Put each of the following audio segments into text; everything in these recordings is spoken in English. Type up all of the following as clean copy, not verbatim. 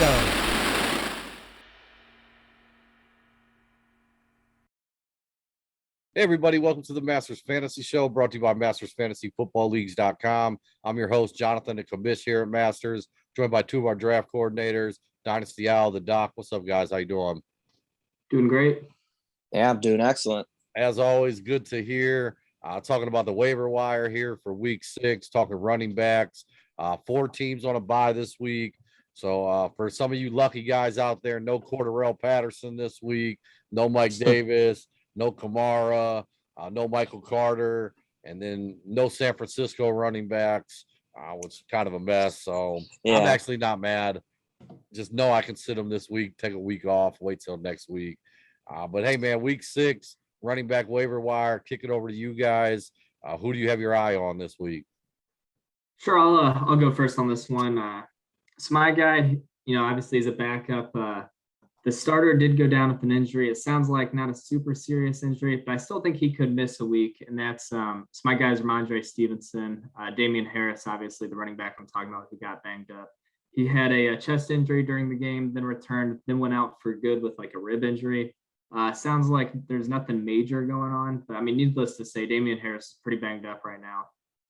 go. Hey, everybody, welcome to the Masters Fantasy Show, brought to you by MastersFantasyFootballLeagues.com. I'm your host, Jonathan, the Commish here at Masters, joined by two of our draft coordinators, Dynasty Owl, the Doc. What's up, guys? How you doing? Doing great. Yeah, I'm doing excellent. As always, good to hear. Talking about the waiver wire here for week 6, talking running backs. 4 teams on a bye this week. So for some of you lucky guys out there, no Cordarrelle Patterson this week, no Mike Davis, no Kamara, no Michael Carter, and then no San Francisco running backs, which is kind of a mess. So I'm actually not mad. Just know I can sit them this week, take a week off, wait till next week. But hey, man, week 6, running back waiver wire, kick it over to you guys. Who do you have your eye on this week? Sure, I'll go first on this one. So my guy, obviously is a backup. The starter did go down with an injury. It sounds like not a super serious injury, but I still think he could miss a week. And that's so my guy's Ramondre Stevenson. Damian Harris, obviously the running back I'm talking about, who got banged up. He had a chest injury during the game, then returned, then went out for good with like a rib injury. Sounds like there's nothing major going on, but I mean, needless to say, Damian Harris is pretty banged up right now.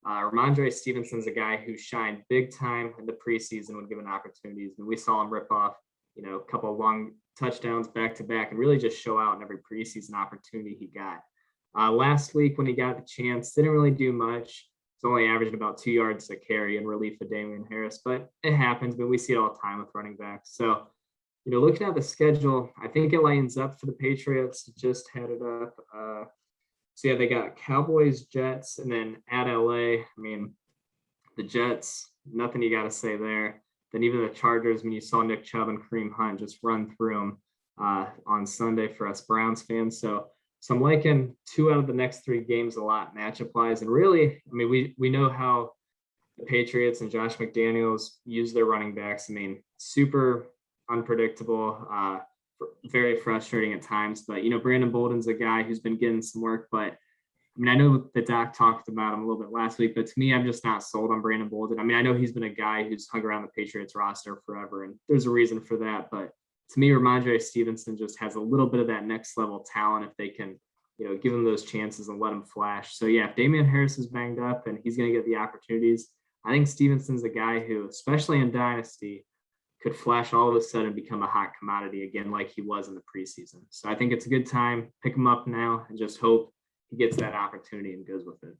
Ramondre Stevenson's a guy who shined big time in the preseason when given opportunities, and we saw him rip off, a couple of long touchdowns back to back and really just show out in every preseason opportunity he got. Last week when he got the chance, didn't really do much. It's only averaging about 2 yards a carry in relief of Damian Harris, but it happens. But we see it all the time with running backs. So, looking at the schedule, I think it lines up for the Patriots. Just had it up. So yeah, they got Cowboys, Jets, and then at LA. I mean, the Jets, nothing you got to say there. Then even the Chargers, when you saw Nick Chubb and Kareem Hunt just run through them on Sunday for us Browns fans. So I'm liking 2 out of the next 3 games a lot matchup-wise. And really, I mean, we know how the Patriots and Josh McDaniels use their running backs. I mean, super unpredictable, very frustrating at times. But, Brandon Bolden's a guy who's been getting some work. But, I mean, I know the Doc talked about him a little bit last week, but to me, I'm just not sold on Brandon Bolden. I mean, I know he's been a guy who's hung around the Patriots roster forever, and there's a reason for that. But to me, Ramondre Stevenson just has a little bit of that next level talent if they can, give him those chances and let him flash. So, yeah, if Damian Harris is banged up and he's going to get the opportunities, I think Stevenson's a guy who, especially in Dynasty, could flash all of a sudden become a hot commodity again like he was in the preseason. So I think it's a good time. Pick him up now and just hope he gets that opportunity and goes with it.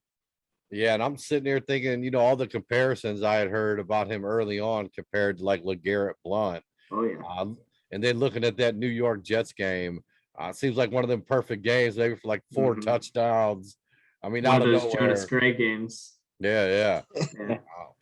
Yeah, and I'm sitting there thinking, all the comparisons I had heard about him early on compared to like LeGarrette Blount. Oh, yeah. And then looking at that New York Jets game, it seems like one of them perfect games, maybe for like 4 touchdowns. I mean, one out of those nowhere. Jonas Gray games. Yeah.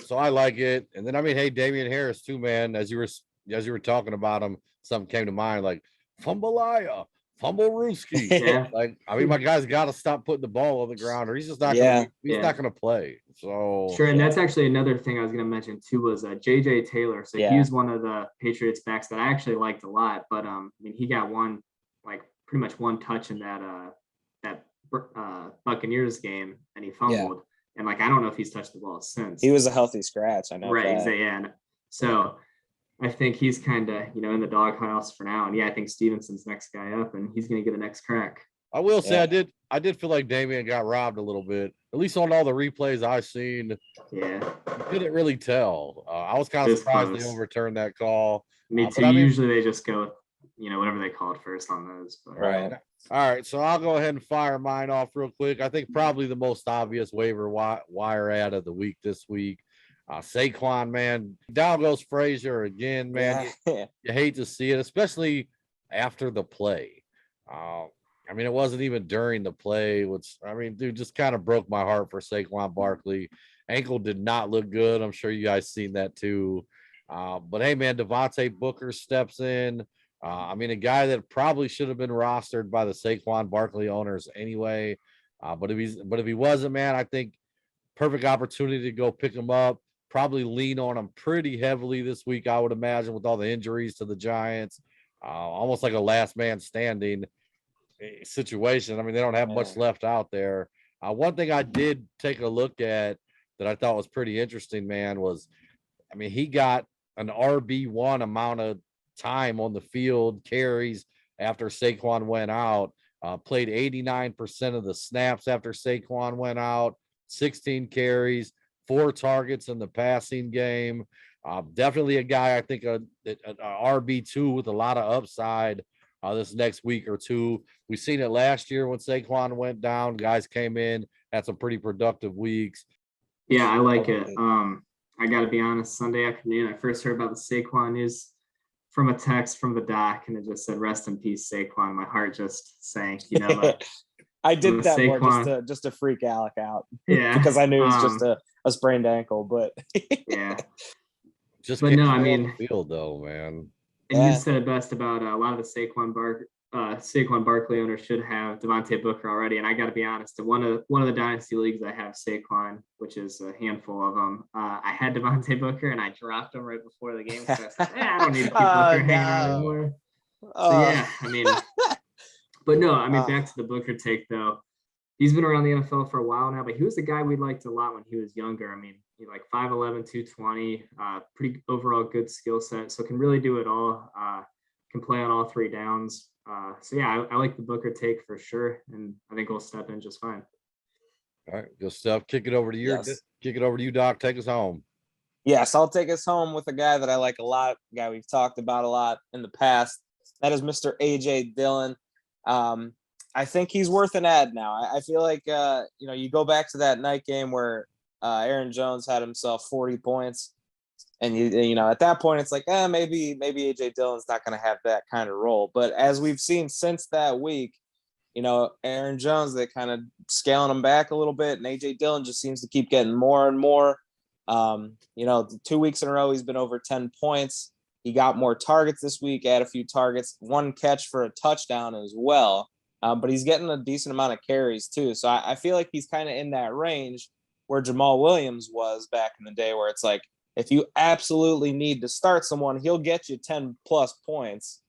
So I like it. And then, I mean, hey, Damian Harris too, man, as you were talking about him, something came to mind, like Fumbalaya, Fumble Rooski. Yeah. Like, I mean, my guy's got to stop putting the ball on the ground or he's just not not going to play. So sure. And that's actually another thing I was going to mention too was JJ Taylor. So he was one of the Patriots backs that I actually liked a lot, but I mean, he got pretty much one touch in that Buccaneers game and he fumbled. Yeah. And I don't know if he's touched the ball since. He was a healthy scratch. I know. Right. Yeah. So I think he's kind of, in the doghouse for now. And yeah, I think Stevenson's next guy up and he's going to get the next crack. I will say I did feel like Damian got robbed a little bit, at least on all the replays I've seen. Yeah. You couldn't really tell. I was kind of surprised they overturned that call. Me too. Usually they just go with, whatever they called first on those. But. Right. All right, so I'll go ahead and fire mine off real quick. I think probably the most obvious waiver wire ad of the week this week. Saquon, man. Down goes Frazier again, man. Yeah. You hate to see it, especially after the play. I mean, it wasn't even during the play, which, I mean, dude, just kind of broke my heart for Saquon Barkley. Ankle did not look good. I'm sure you guys seen that too. But, hey, man, Devontae Booker steps in. I mean, a guy that probably should have been rostered by the Saquon Barkley owners anyway. But if he wasn't, man, I think perfect opportunity to go pick him up. Probably lean on him pretty heavily this week, I would imagine, with all the injuries to the Giants. Almost like a last man standing situation. I mean, they don't have much left out there. One thing I did take a look at that I thought was pretty interesting, man, was, I mean, he got an RB1 amount of time on the field, carries after Saquon went out. Played 89% of the snaps after Saquon went out, 16 carries, 4 targets in the passing game. Definitely a guy, I think, a RB2 with a lot of upside this next week or two. We've seen it last year when Saquon went down. Guys came in, had some pretty productive weeks. Yeah, I like it. I got to be honest, Sunday afternoon, I first heard about the Saquon news from a text from the doc, and it just said, "Rest in peace, Saquon." My heart just sank, you know. I did that Saquon, more just to freak Alec out. Yeah. Because I knew it was just a sprained ankle, but yeah. Just But can't no, stay I on mean, the field though, man. and you said it best about a lot of the Saquon Barkley owners should have Devontae Booker already. And I got to be honest, in one of the dynasty leagues, I have Saquon, which is a handful of them. I had Devontae Booker and I dropped him right before the game. So I said, I don't need to keep Booker hanging around anymore. So yeah, I mean, but no, I mean, back to the Booker take though. He's been around the NFL for a while now, but he was the guy we liked a lot when he was younger. I mean, he like 5'11", 220, pretty overall good skill set. So can really do it all. Can play on all 3 downs. So yeah, I like the Booker take for sure. And I think we'll step in just fine. All right, good stuff. Kick it over to you, Doc. Take us home. Yes, I'll take us home with a guy that I like a lot, a guy we've talked about a lot in the past. That is Mr. A.J. Dillon. I think he's worth an ad now. I feel like, you go back to that night game where Aaron Jones had himself 40 points. And, at that point, it's like, maybe A.J. Dillon's not going to have that kind of role. But as we've seen since that week, Aaron Jones, they kind of scaling him back a little bit. And A.J. Dillon just seems to keep getting more and more. 2 weeks in a row, he's been over 10 points. He got more targets this week, had a few targets, 1 catch for a touchdown as well. But he's getting a decent amount of carries too. So I feel like he's kind of in that range where Jamal Williams was back in the day, where it's like, if you absolutely need to start someone, he'll get you 10 plus points.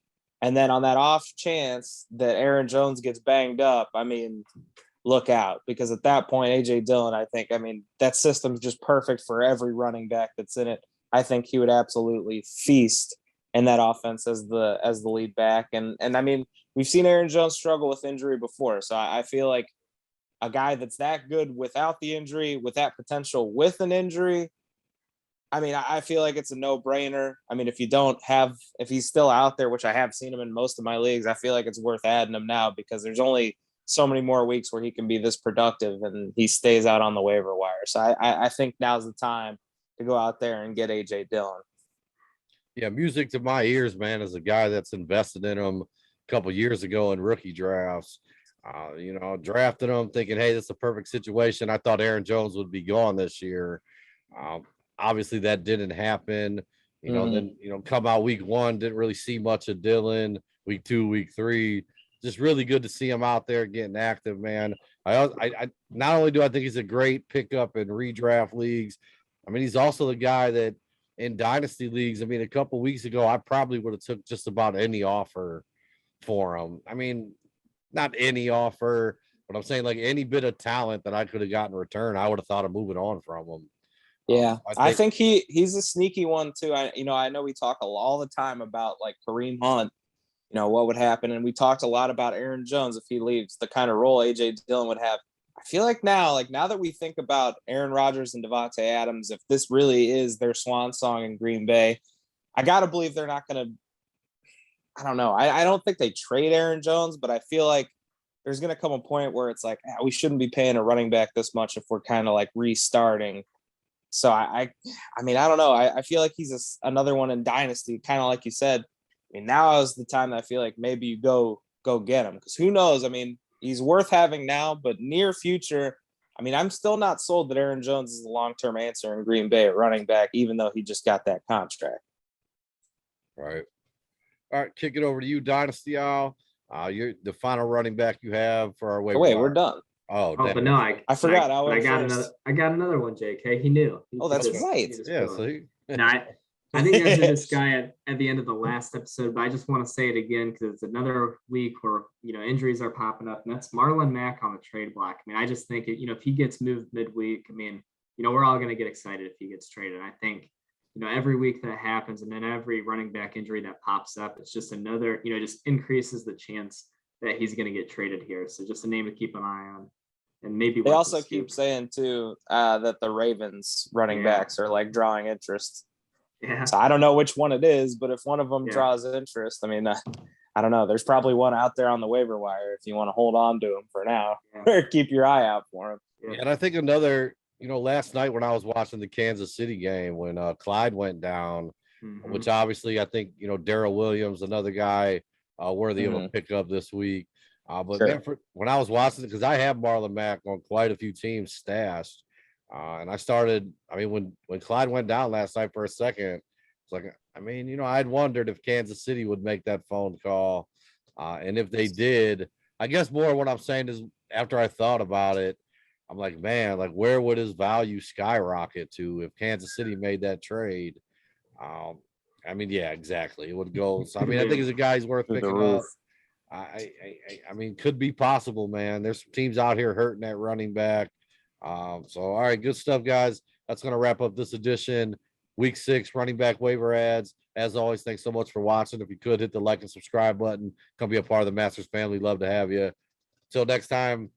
And then on that off chance that Aaron Jones gets banged up, I mean, look out, because at that point, A.J. Dillon, I think, that system's just perfect for every running back that's in it. I think he would absolutely feast in that offense as the lead back. And I mean, we've seen Aaron Jones struggle with injury before. So I feel like a guy that's that good without the injury, with that potential with an injury, I mean, I feel like it's a no-brainer. I mean, if he's still out there, which I have seen him in most of my leagues, I feel like it's worth adding him now, because there's only so many more weeks where he can be this productive and he stays out on the waiver wire. So I think now's the time to go out there and get A.J. Dillon. Yeah, music to my ears, man, as a guy that's invested in him a couple years ago in rookie drafts. Drafted him thinking, hey, this is a perfect situation. I thought Aaron Jones would be gone this year. Obviously, that didn't happen. Then come out week 1, didn't really see much of Dillon. Week 2, week 3, just really good to see him out there getting active, man. I not only do I think he's a great pickup in redraft leagues, I mean, he's also the guy that in dynasty leagues, I mean, a couple weeks ago, I probably would have took just about any offer for him. I mean, not any offer, but I'm saying like any bit of talent that I could have gotten in return, I would have thought of moving on from him. Yeah, I think he's a sneaky one too. I know we talk all the time about like Kareem Hunt, what would happen, and we talked a lot about Aaron Jones if he leaves, the kind of role A.J. Dillon would have. I feel like now that we think about Aaron Rodgers and Devontae Adams, if this really is their swan song in Green Bay, I gotta believe they're not gonna. I don't know. I don't think they trade Aaron Jones, but I feel like there's gonna come a point where it's like, we shouldn't be paying a running back this much if we're kind of like restarting. So I mean, I don't know. I feel like he's another one in dynasty, kind of like you said. I mean, now is the time that I feel like maybe you go get him, because who knows? I mean, he's worth having now, but near future, I mean, I'm still not sold that Aaron Jones is the long-term answer in Green Bay at running back, even though he just got that contract. Right. All right, kick it over to you, Dynasty Owl. You're the final running back you have for our waiver. Wait, we're done. Oh, but no, I forgot. I got another one, JK. He knew. That's right. Yeah, so I think I said this guy at the end of the last episode, but I just want to say it again because it's another week where injuries are popping up, and that's Marlon Mack on the trade block. I mean, I just think if he gets moved midweek, I mean, we're all going to get excited if he gets traded. I think every week that happens, and then every running back injury that pops up, it's just another, just increases the chance that he's going to get traded here. So just a name to keep an eye on. And maybe They worth a also scoop. keep saying too that the Ravens running backs are like drawing interest. Yeah. So I don't know which one it is, but if one of them Yeah. draws interest, I mean, I don't know. There's probably one out there on the waiver wire if you want to hold on to him for now or keep your eye out for him. Yeah. And I think another, last night when I was watching the Kansas City game, when Clyde went down, Mhm. which obviously I think, Daryl Williams, another guy worthy of a pickup this week. But Sure. man, when I was watching it, because I have Marlon Mack on quite a few teams stashed. And I started, when Clyde went down last night for a second, it's like, I'd wondered if Kansas City would make that phone call. And if they did, I guess more what I'm saying is after I thought about it, I'm like, man, like where would his value skyrocket to if Kansas City made that trade? Yeah, exactly. It would go. So, I think he's a guy who's worth Through the picking up. roof. Could be possible, man. There's some teams out here hurting that running back. So, all right, good stuff, guys. That's going to wrap up this edition. Week 6 running back waiver ads. As always, thanks so much for watching. If you could hit the like and subscribe button, come be a part of the Masters family. Love to have you. Till next time,